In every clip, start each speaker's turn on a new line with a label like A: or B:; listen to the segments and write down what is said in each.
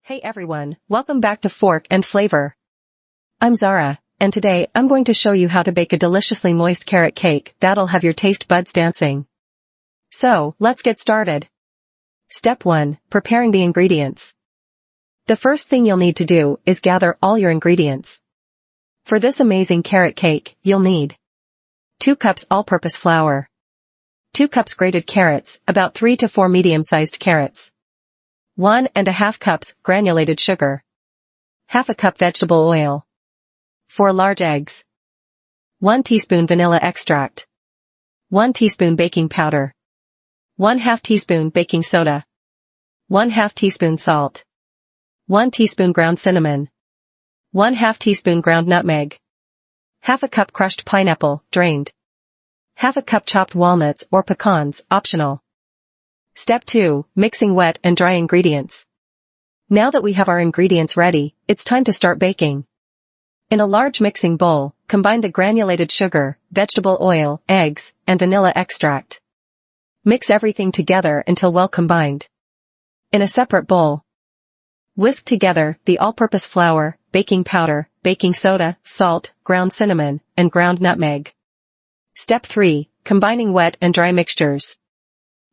A: Hey everyone, welcome back to Fork and Flavor. I'm Zhara, and today I'm going to show you how to bake a deliciously moist carrot cake that'll have your taste buds dancing. So, let's get started. Step 1. Preparing the ingredients. The first thing you'll need to do is gather all your ingredients. For this amazing carrot cake, you'll need 2 cups all-purpose flour, 2 cups grated carrots, about 3 to 4 medium-sized carrots, 1½ cups granulated sugar, ½ cup vegetable oil, 4 large eggs, 1 teaspoon vanilla extract, 1 teaspoon baking powder, 1/2 teaspoon baking soda, 1/2 teaspoon salt, 1 teaspoon ground cinnamon, 1/2 teaspoon ground nutmeg, ½ cup crushed pineapple, drained, ½ cup chopped walnuts or pecans, optional. Step 2. Mixing wet and dry ingredients. Now that we have our ingredients ready, it's time to start baking. In a large mixing bowl, combine the granulated sugar, vegetable oil, eggs, and vanilla extract. Mix everything together until well combined. In a separate bowl, whisk together the all-purpose flour, baking powder, baking soda, salt, ground cinnamon, and ground nutmeg. Step 3. Combining wet and dry mixtures.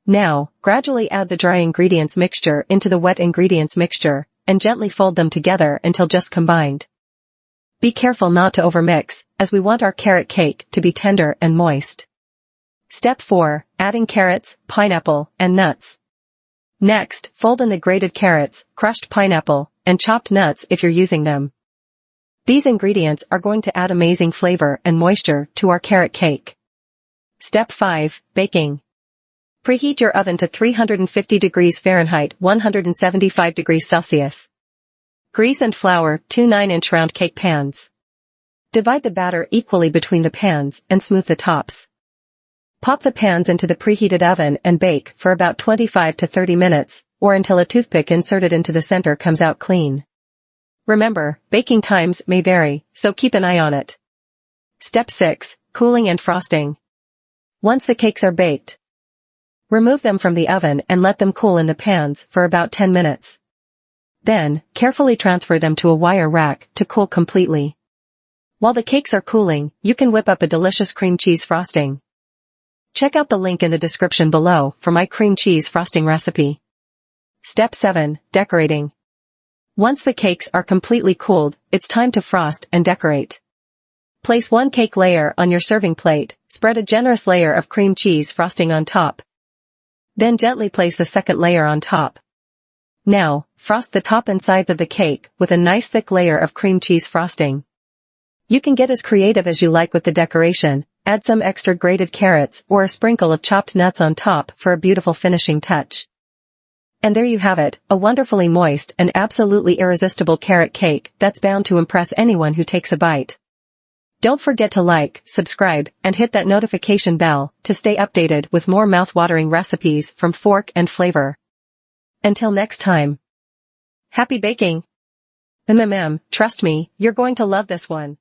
A: Now, gradually add the dry ingredients mixture into the wet ingredients mixture, and gently fold them together until just combined. Be careful not to overmix, as we want our carrot cake to be tender and moist. Step 4. Adding carrots, pineapple, and nuts. Next, fold in the grated carrots, crushed pineapple, and chopped nuts if you're using them. These ingredients are going to add amazing flavor and moisture to our carrot cake. Step 5. Baking. Preheat your oven to 350 degrees Fahrenheit, 175 degrees Celsius. Grease and flour 2 9-inch round cake pans. Divide the batter equally between the pans and smooth the tops. Pop the pans into the preheated oven and bake for about 25 to 30 minutes, or until a toothpick inserted into the center comes out clean. Remember, baking times may vary, so keep an eye on it. Step 6. Cooling and frosting. Once the cakes are baked, remove them from the oven and let them cool in the pans for about 10 minutes. Then, carefully transfer them to a wire rack to cool completely. While the cakes are cooling, you can whip up a delicious cream cheese frosting. Check out the link in the description below for my cream cheese frosting recipe. Step 7. Decorating. Once the cakes are completely cooled, it's time to frost and decorate. Place 1 cake layer on your serving plate, spread a generous layer of cream cheese frosting on top. Then gently place the second layer on top. Now, frost the top and sides of the cake with a nice thick layer of cream cheese frosting. You can get as creative as you like with the decoration, add some extra grated carrots or a sprinkle of chopped nuts on top for a beautiful finishing touch. And there you have it, a wonderfully moist and absolutely irresistible carrot cake that's bound to impress anyone who takes a bite. Don't forget to like, subscribe, and hit that notification bell to stay updated with more mouth-watering recipes from Fork and Flavor. Until next time. Happy baking! Trust me, you're going to love this one.